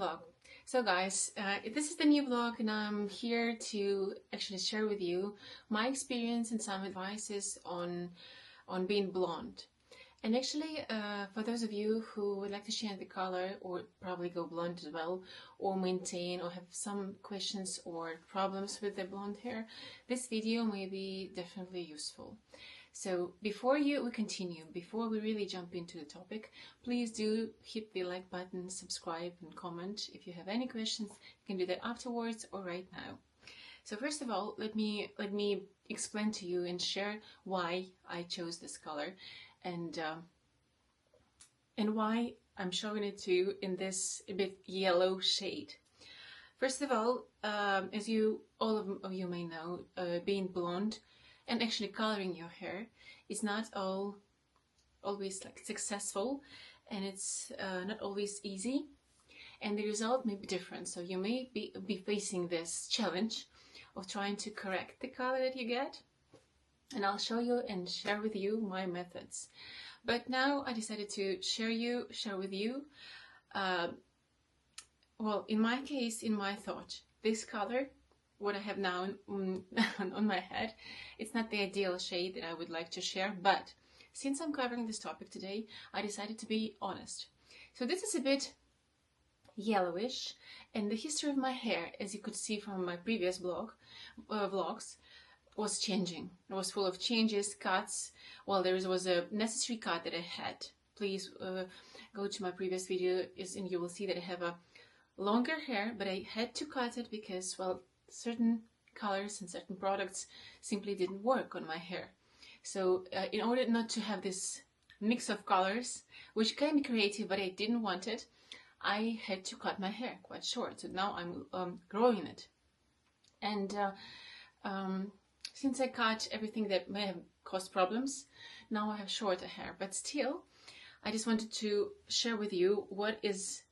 vlog. So guys, this is the new vlog and I'm here to actually share with you my experience and some advices on being blonde. And actually, for those of you who would like to change the color or probably go blonde as well, or maintain or have some questions or problems with the blonde hair, this video may be definitely useful. So before we continue, before we really jump into the topic, please do hit the like button, subscribe and comment. If you have any questions, you can do that afterwards or right now. So first of all, let me explain to you and share why I chose this color and why I'm showing it to you in this a bit yellow shade. First of all, as all of you may know, being blonde and actually coloring your hair is not always like successful, and it's not always easy, and the result may be different. So you may be facing this challenge of trying to correct the color that you get, and I'll show you and share with you my methods. But now I decided to share with you well, in my case, in my thought, this color, what I have now on my head, it's not the ideal shade that I would like to share, but since I'm covering this topic today, I decided to be honest. So this is a bit yellowish, and the history of my hair, as you could see from my previous vlogs, was changing. It was full of changes, cuts. Well, there was a necessary cut that I had. Please go to my previous video and you will see that I have a longer hair, but I had to cut it because, well, certain colors and certain products simply didn't work on my hair. So in order not to have this mix of colors, which can be creative but I didn't want it, I had to cut my hair quite short. So now I'm growing it, and since I cut everything that may have caused problems, now I have shorter hair. But still, I just wanted to share with you what is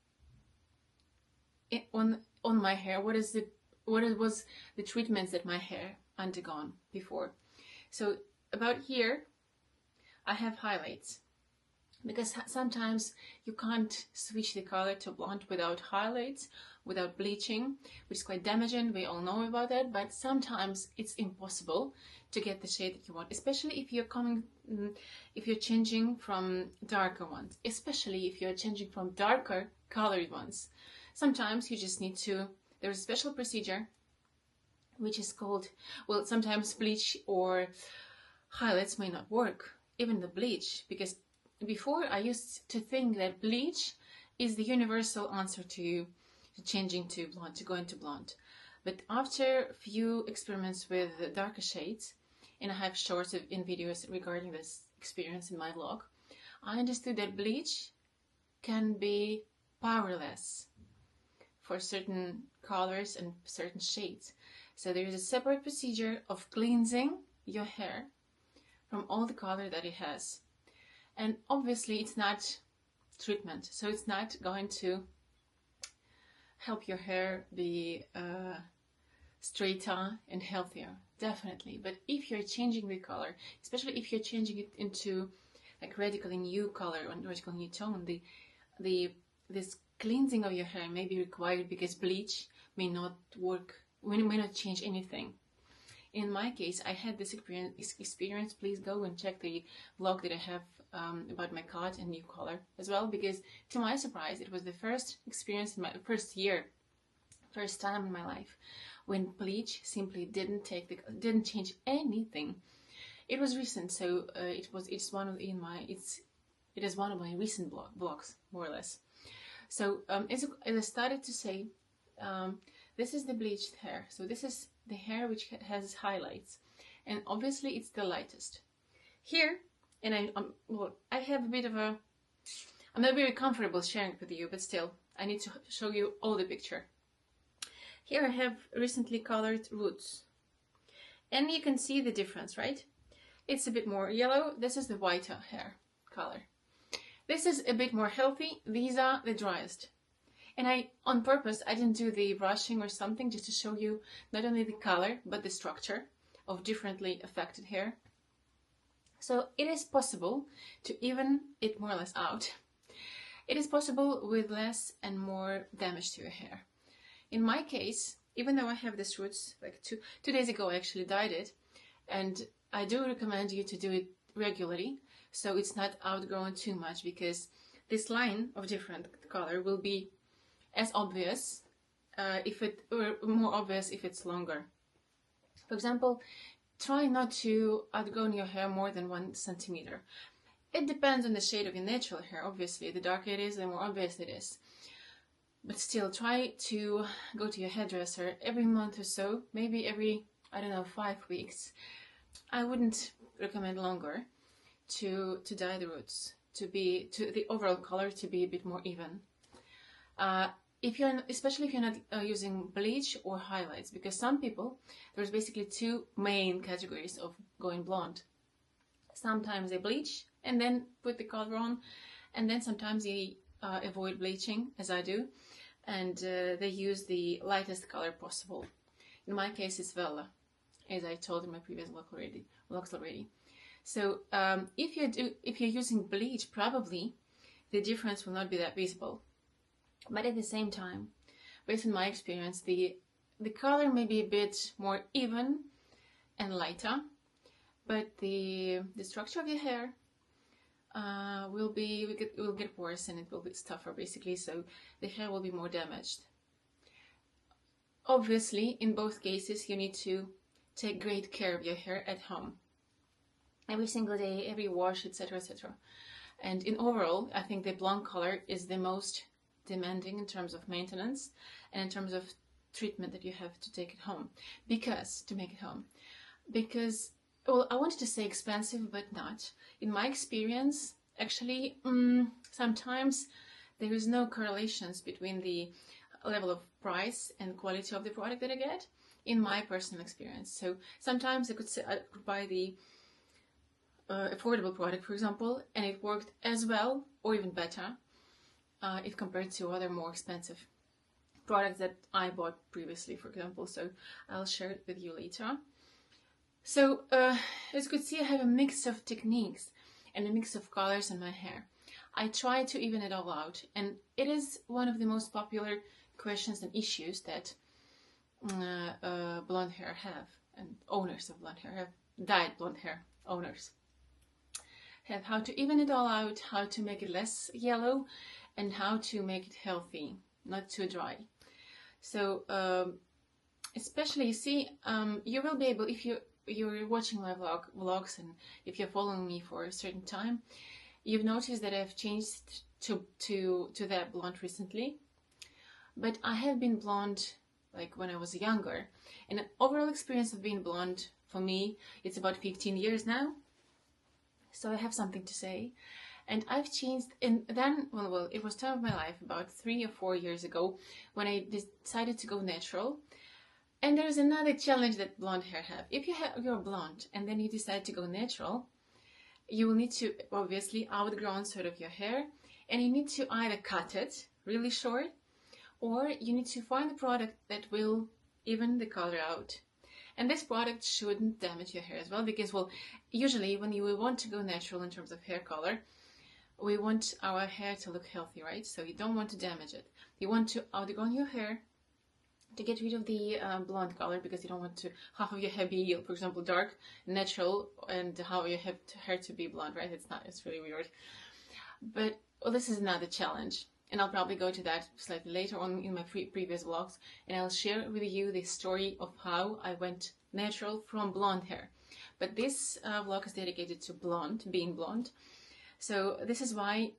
on my hair, what was the treatments that my hair undergone before. So about here I have highlights, because sometimes you can't switch the color to blonde without highlights, without bleaching, which is quite damaging. We all know about that, but sometimes it's impossible to get the shade that you want, especially if you're changing from darker ones, especially if you're changing from darker colored ones. Sometimes you just need to, there's a special procedure which is called, well, sometimes bleach or highlights may not work, even the bleach, because before I used to think that bleach is the universal answer to changing to blonde, to going to blonde. But after a few experiments with darker shades, and I have shorts in videos regarding this experience in my vlog, I understood that bleach can be powerless for certain colors and certain shades. So there is a separate procedure of cleansing your hair from all the color that it has. And obviously it's not treatment, so it's not going to help your hair be straighter and healthier, definitely. But if you're changing the color, especially if you're changing it into like radically new color or radically new tone, this cleansing of your hair may be required, because bleach may not work, may not change anything. In my case, I had this experience. Please go and check the vlog that I have about my cut and new color as well, because to my surprise, it was the first experience in my first time in my life when bleach simply didn't change anything. It was recent, so it is one of my recent vlogs, more or less. So as I started to say, this is the bleached hair. So this is the hair which has highlights, and obviously it's the lightest here. And I have a bit of a, I'm not very comfortable sharing it with you, but still I need to show you all the picture. Here I have recently colored roots, and you can see the difference, right? It's a bit more yellow. This is the whiter hair color. This is a bit more healthy. These are the driest. And on purpose, I didn't do the brushing or something, just to show you not only the color, but the structure of differently affected hair. So it is possible to even it more or less out. it is possible with less and more damage to your hair. In my case, even though I have these roots, like two days ago I actually dyed it, and I do recommend you to do it regularly so it's not outgrown too much, because this line of different color will be as obvious or more obvious if it's longer. For example, try not to outgrow your hair more than 1 centimeter. It depends on the shade of your natural hair, obviously. The darker it is, the more obvious it is. But still, try to go to your hairdresser every month or so, maybe every, I don't know, 5 weeks. I wouldn't recommend longer, to dye the roots, to the overall color to be a bit more even. Especially if you're not using bleach or highlights, because some people, there's basically 2 main categories of going blonde. Sometimes they bleach and then put the color on, and then sometimes they avoid bleaching, as I do, and they use the lightest color possible. In my case, it's Vela, as I told in my previous vlogs already. So if you're using bleach, probably the difference will not be that visible. But at the same time, based on my experience, the color may be a bit more even and lighter, but the structure of your hair will get worse, and it will be tougher, basically, so the hair will be more damaged. Obviously, in both cases, you need to take great care of your hair at home. Every single day, every wash, etc., etc. And in overall, I think the blonde color is the most demanding in terms of maintenance and in terms of treatment that you have to take it home. To make it home. Because, well, I wanted to say expensive, but not. In my experience, actually, sometimes there is no correlations between the level of price and quality of the product that I get, in my personal experience. So sometimes I could buy the affordable product, for example, and it worked as well or even better if compared to other more expensive products that I bought previously, for example. So I'll share it with you later. So as you could see, I have a mix of techniques and a mix of colors in my hair. I try to even it all out, and it is one of the most popular questions and issues that blonde hair have, and owners of blonde hair have, dyed blonde hair owners have, how to even it all out, how to make it less yellow, and how to make it healthy, not too dry. So especially, you see, you will be able, if you're watching my vlogs, and if you're following me for a certain time, you've noticed that I've changed to that blonde recently. But I have been blonde like when I was younger, and an overall experience of being blonde for me, it's about 15 years now. So I have something to say. And I've changed, and then, well, it was time of my life, about 3 or 4 years ago, when I decided to go natural. And there's another challenge that blonde hair have. If you're blonde and then you decide to go natural, you will need to obviously outgrow sort of your hair, and you need to either cut it really short, or you need to find a product that will even the color out. And this product shouldn't damage your hair as well, because, well, usually when you want to go natural in terms of hair color, we want our hair to look healthy, right? So you don't want to damage it. You want to outgrow your hair to get rid of the blonde color, because you don't want to half of your hair be, for example, dark, natural, and half of your hair to be blonde, right? It's really weird. But, well, this is another challenge. And I'll probably go to that slightly later on in my previous vlogs, and I'll share with you the story of how I went natural from blonde hair. But this vlog is dedicated to being blonde. So this is why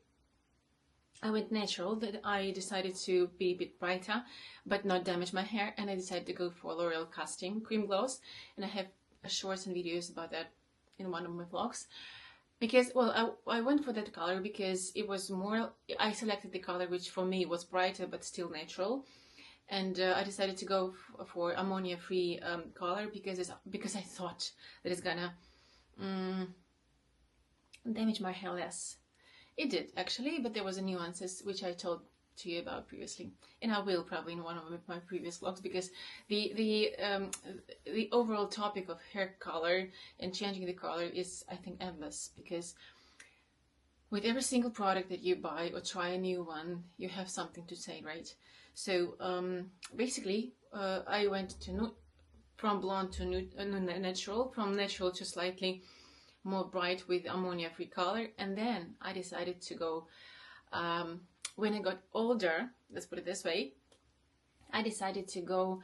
I went natural, that I decided to be a bit brighter, but not damage my hair, and I decided to go for L'Oreal Casting Cream Gloss, and I have shorts and videos about that in one of my vlogs. Because, well, I went for that color because it was more, I selected the color which for me was brighter but still natural. And I decided to go for ammonia-free color because I thought that it's gonna damage my hair less. It did, actually, but there was nuances which I told to you about previously. And I will probably in one of my previous vlogs, because the overall topic of hair color and changing the color is, I think, endless. Because with every single product that you buy or try a new one, you have something to say, right? So basically, I went to from blonde to natural, from natural to slightly more bright with ammonia-free color, and then I decided to go, when I got older, let's put it this way, I decided to go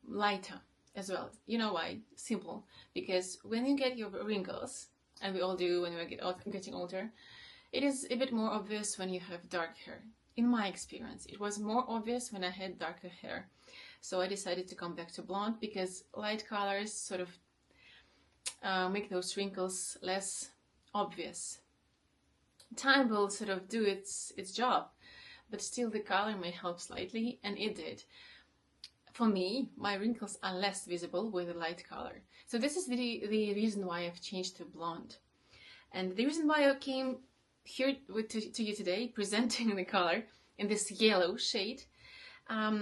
lighter as well. You know why? Simple. Because when you get your wrinkles, and we all do when we're getting older, it is a bit more obvious when you have dark hair. In my experience, it was more obvious when I had darker hair. So I decided to come back to blonde because light colors sort of make those wrinkles less obvious. Time will sort of do its job, but still the color may help slightly, and it did. For me, my wrinkles are less visible with a light color. So this is the reason why I've changed to blonde. And the reason why I came here to you today, presenting the color in this yellow shade, has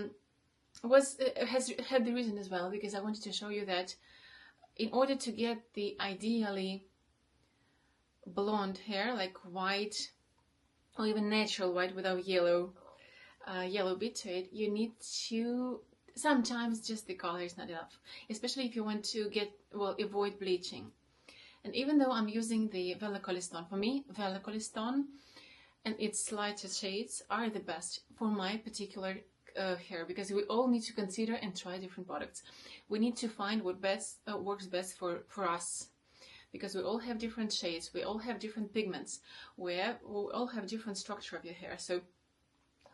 had the reason as well, because I wanted to show you that in order to get the ideally blonde hair, like white or even natural white without yellow bit to it, you need to, sometimes just the color is not enough, especially if you want to avoid bleaching. And even though I'm using the Vela Colistone, for me, Vela Colistone and its lighter shades are the best for my particular hair, because we all need to consider and try different products. We need to find what works best for us, because we all have different shades, we all have different pigments, we all have different structure of your hair. So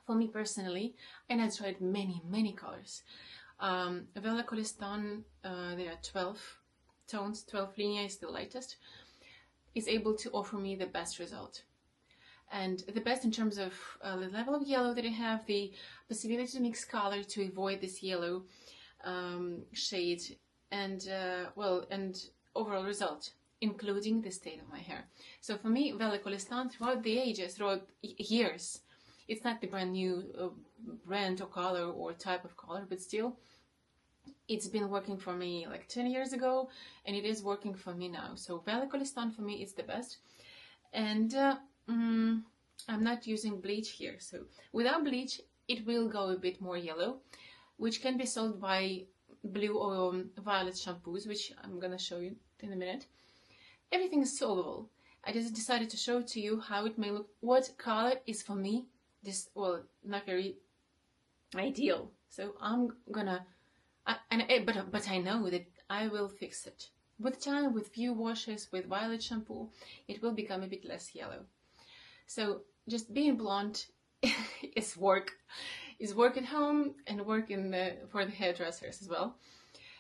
for me personally, and I tried many colors. Vela Colistone, there are 12 tones, 12 linea is the lightest, is able to offer me the best result. And the best in terms of the level of yellow that I have, the possibility to mix color to avoid this yellow shade, and and overall result, including the state of my hair. So for me, Vela Colistone, throughout the ages, throughout years, it's not the brand new brand or color or type of color, but still, it's been working for me like 10 years ago, and it is working for me now. So Vela Colistone for me is the best. And I'm not using bleach here. So without bleach, it will go a bit more yellow, which can be solved by blue or violet shampoos, which I'm gonna show you in a minute. Everything is solvable. I just decided to show to you how it may look, what color is for me not very ideal. So I'm gonna, but I know that I will fix it. With time, with few washes, with violet shampoo, it will become a bit less yellow. So just being blonde is work. Is work at home and work for the hairdressers as well.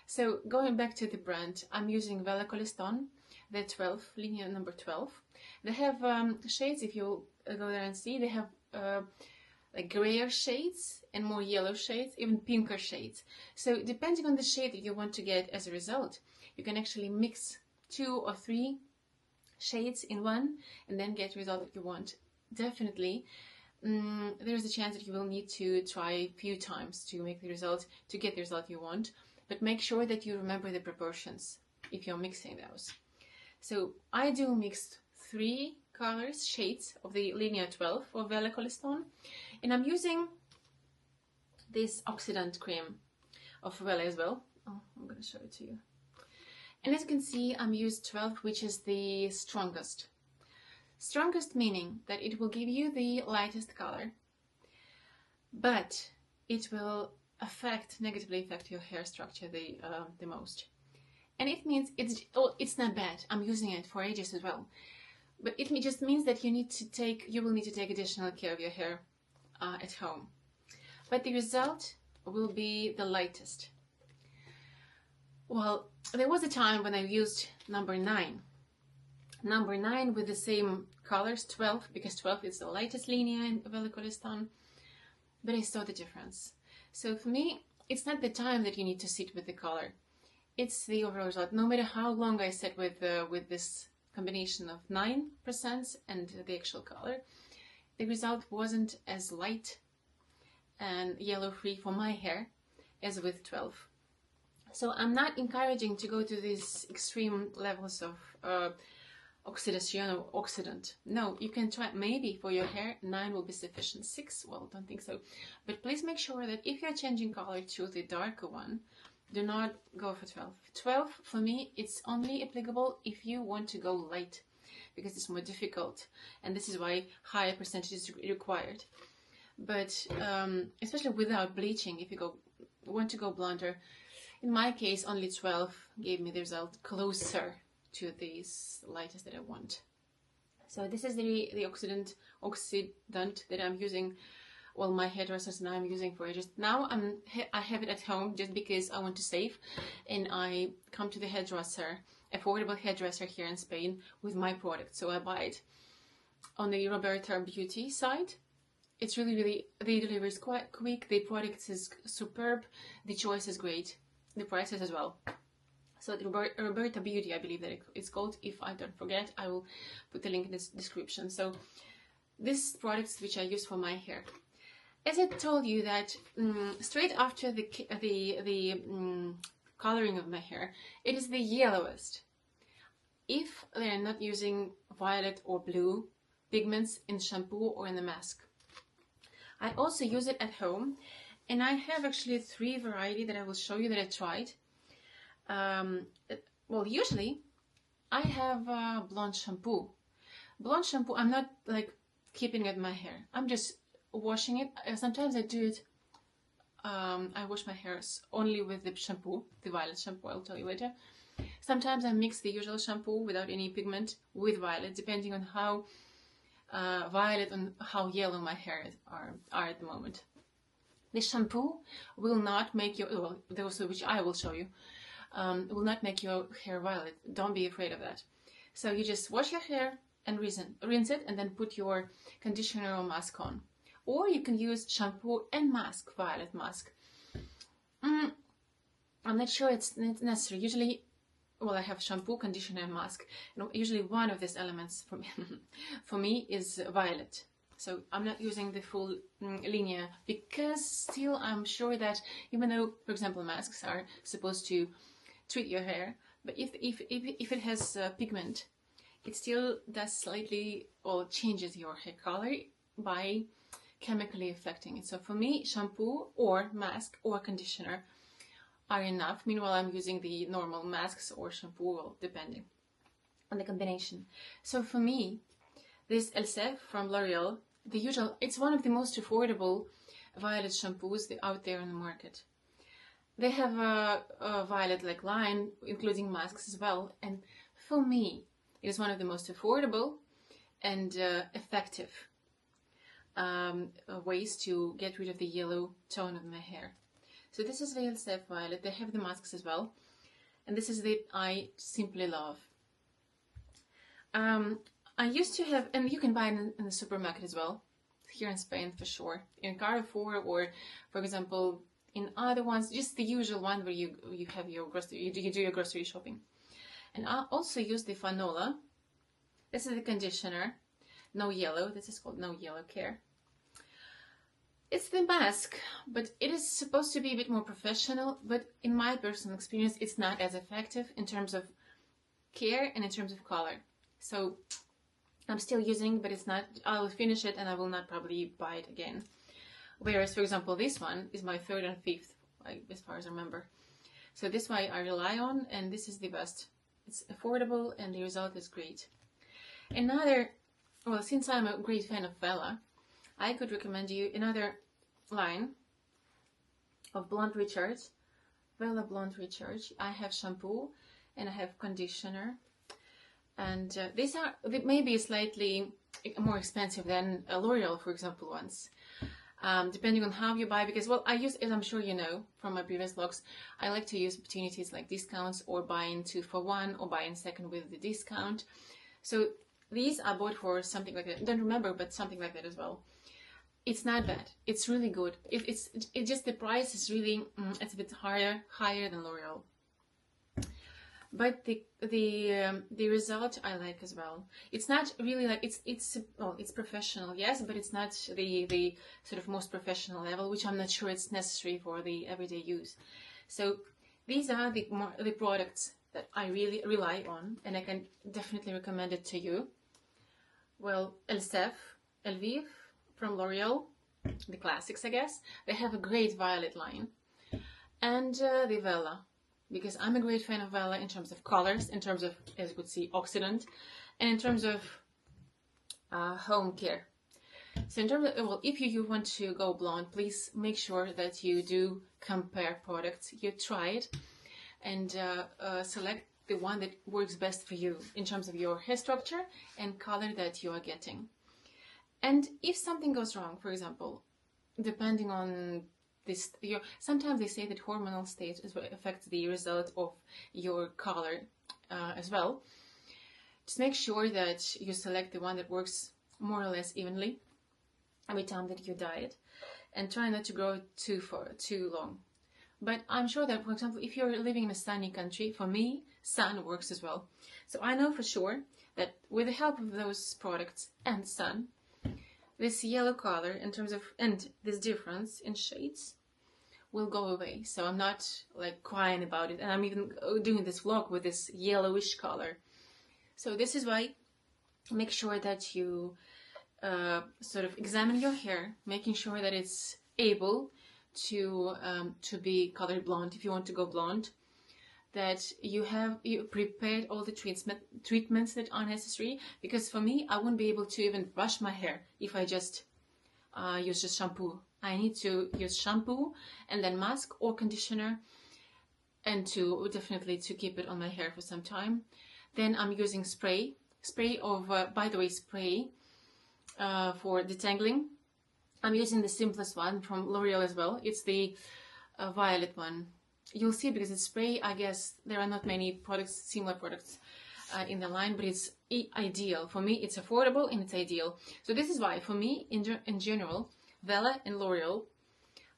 So going back to the brand, I'm using Vela Colistone, the 12, linear number 12. They have shades, if you go there and see, they have like grayer shades and more yellow shades, even pinker shades. So depending on the shade that you want to get as a result, you can actually mix 2 or 3 shades in one and then get the result that you want. Definitely, there's a chance that you will need to try a few times to make the result, to get the result you want, but make sure that you remember the proportions if you're mixing those. So I do mix 3 colors, shades of the Linear 12 for Vela Colistone, and I'm using this oxidant cream of Vela as well. Oh, I'm going to show it to you. And as you can see, I'm used 12, which is the strongest. Strongest meaning that it will give you the lightest color, but it will negatively affect your hair structure the most. And it means it's not bad. I'm using it for ages as well. But it just means that you will need to take additional care of your hair at home. But the result will be the lightest. Well, there was a time when I used number 9. Number 9 with the same colors, 12, because 12 is the lightest linear in Vela Colistone. But I saw the difference. So for me, it's not the time that you need to sit with the color. It's the overall result. No matter how long I sat with this combination of 9% and the actual color, the result wasn't as light and yellow-free for my hair as with 12. So I'm not encouraging to go to these extreme levels of oxidation or oxidant. No, you can try, maybe for your hair 9 will be sufficient. 6, well, don't think so. But please make sure that if you're changing color to the darker one, do not go for 12. 12 for me, it's only applicable if you want to go light, because it's more difficult, and this is why higher percentage is required. But especially without bleaching, if you want to go blonder, in my case only 12 gave me the result closer to these lightest that I want. So this is the oxidant that I'm using. Well, my hairdressers now I'm using for ages. Now I have it at home just because I want to save, and I come to the hairdresser, affordable hairdresser here in Spain, with my product. So I buy it on the Roberta Beauty site. It's really, the delivery is quite quick. The product is superb. The choice is great. The prices as well. So the Roberta Beauty, I believe that it's called. If I don't forget, I will put the link in the description. So this products which I use for my hair. As I told you that straight after the coloring of my hair, it is the yellowest. If they're not using violet or blue pigments in shampoo or in the mask. I also use it at home, and I have actually 3 varieties that I will show you that I tried. Well, usually I have blonde shampoo. Blonde shampoo, I'm not like keeping it in my hair. I'm just washing it. Sometimes I do it. I wash my hair only with the shampoo, the violet shampoo. I'll tell you later. Sometimes I mix the usual shampoo without any pigment with violet, depending on how violet and how yellow my hair are at the moment. The shampoo will not make your, well, those which I will show you, will not make your hair violet. Don't be afraid of that. So you just wash your hair and rinse it, and then put your conditioner or mask on. Or you can use shampoo and mask, violet mask. I'm not sure it's necessary. Usually, well, I have shampoo, conditioner, and mask. And usually one of these elements for me is violet. So I'm not using the full linear, because still I'm sure that even though, for example, masks are supposed to treat your hair, but if it has pigment, it still does slightly, or changes your hair color by chemically affecting it. So for me, shampoo or mask or conditioner are enough. Meanwhile, I'm using the normal masks or shampoo, well, depending on the combination. So for me, this Elseve from L'Oreal, the usual, it's one of the most affordable violet shampoos out there in the market. They have a violet-like line, including masks as well, and for me, it is one of the most affordable and effective ways to get rid of the yellow tone of my hair. So this is the Elseve Violet. They have the masks as well, and this is the I simply love. I used to have, and you can buy it in the supermarket as well, here in Spain for sure, in Carrefour, or for example in other ones, just the usual one where you have your grocery, you do your grocery shopping. And I also use the Fanola. This is the conditioner, no yellow. This is called No Yellow Care. It's the mask, but it is supposed to be a bit more professional, but in my personal experience, it's not as effective in terms of care and in terms of color. So I'm still using, but it's not, I will finish it and I will not probably buy it again. Whereas, for example, this one is my 3rd and 5th, as far as I remember. So this one I rely on, and this is the best. It's affordable and the result is great. Another, well, since I'm a great fan of Vela, I could recommend you another line of Blonde Recharge, Vela Blonde Recharge. I have shampoo and I have conditioner, and these are maybe slightly more expensive than L'Oreal, for example, ones. Depending on how you buy, because, well, I use, as I'm sure you know from my previous vlogs, I like to use opportunities like discounts, or buy in 2 for 1, or buy in second with the discount. So these I bought for something like that. I don't remember, but something like that as well. It's not bad. It's really good. It's just the price is really it's a bit higher than L'Oreal. But the result I like as well. It's not really like it's professional, yes, but it's not the sort of most professional level, which I'm not sure it's necessary for the everyday use. So these are the products that I really rely on, and I can definitely recommend it to you. Well, Elsef, Elviv from L'Oreal, the classics, I guess. They have a great violet line. And the Vela, because I'm a great fan of Vela in terms of colors, in terms of, as you could see, oxidant, and in terms of home care. So in terms of, well, if you want to go blonde, please make sure that you do compare products, you try it, and select the one that works best for you in terms of your hair structure and color that you are getting. And if something goes wrong, for example, depending on this, sometimes they say that hormonal state affects the result of your color as well. Just make sure that you select the one that works more or less evenly every time that you dye it, and try not to grow too long. But I'm sure that, for example, if you're living in a sunny country, for me, sun works as well. So I know for sure that with the help of those products and sun, this yellow color in terms of, and this difference in shades will go away. So I'm not like crying about it, and I'm even doing this vlog with this yellowish color. So this is why make sure that you sort of examine your hair, making sure that it's able to be colored blonde if you want to go blonde, that you prepared all the treatments that are necessary. Because for me, I wouldn't be able to even brush my hair if I just use just shampoo. I need to use shampoo and then mask or conditioner, and definitely to keep it on my hair for some time. Then I'm using spray of, by the way, spray for detangling. I'm using the simplest one from L'Oreal as well. It's the violet one. You'll see, because it's spray, I guess there are not many products, similar products in the line, but it's ideal. For me, it's affordable and it's ideal. So this is why, for me, in general, Vela and L'Oreal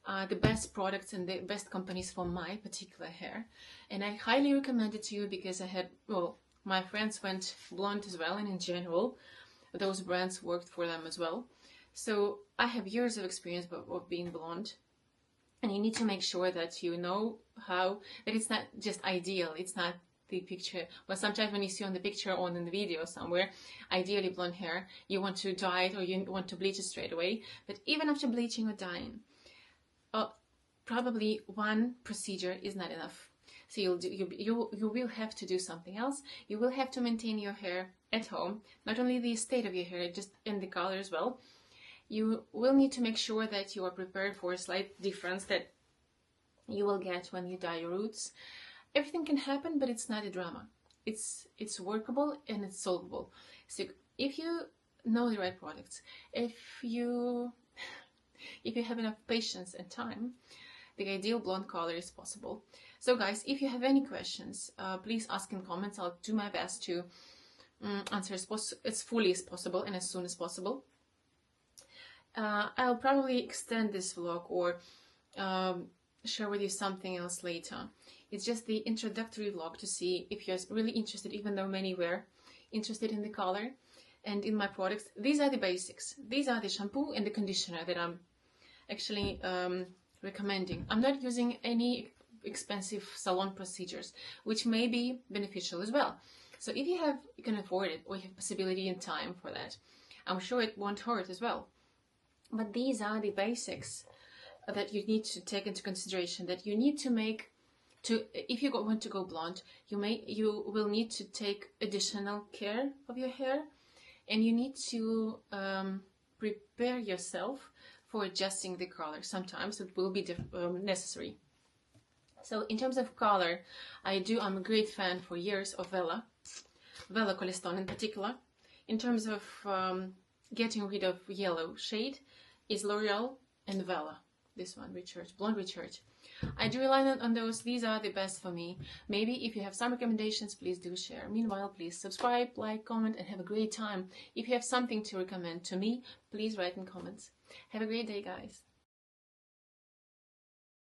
are the best products and the best companies for my particular hair. And I highly recommend it to you, because I had, well, my friends went blonde as well, and in general, those brands worked for them as well. So I have years of experience of being blonde. And you need to make sure that you know that it's not just ideal. It's not the picture. Well, sometimes when you see on the picture or in the video somewhere, ideally blonde hair, you want to dye it or you want to bleach it straight away. But even after bleaching or dyeing, probably one procedure is not enough. So you will have to do something else. You will have to maintain your hair at home, not only the state of your hair, just in the color as well. You will need to make sure that you are prepared for a slight difference that you will get when you dye your roots. Everything can happen, but it's not a drama. It's workable and it's solvable. So if you know the right products, if you have enough patience and time, the ideal blonde color is possible. So guys, if you have any questions, please ask in comments. I'll do my best to answer as fully as possible and as soon as possible. I'll probably extend this vlog or share with you something else later. It's just the introductory vlog to see if you're really interested, even though many were interested in the color and in my products. These are the basics. These are the shampoo and the conditioner that I'm actually recommending. I'm not using any expensive salon procedures, which may be beneficial as well. So if you can afford it, or you have possibility and time for that, I'm sure it won't hurt as well. But these are the basics that you need to take into consideration, that you need to make if you want to go blonde, you will need to take additional care of your hair, and you need to prepare yourself for adjusting the color. Sometimes it will be necessary. So in terms of color, I'm a great fan for years of Vela Colestone in particular. In terms of getting rid of yellow shade is L'Oreal and Vela. This one, Blonde Recharge. I do rely on those. These are the best for me. Maybe if you have some recommendations, please do share. Meanwhile, please subscribe, like, comment, and have a great time. If you have something to recommend to me, please write in comments. Have a great day, guys.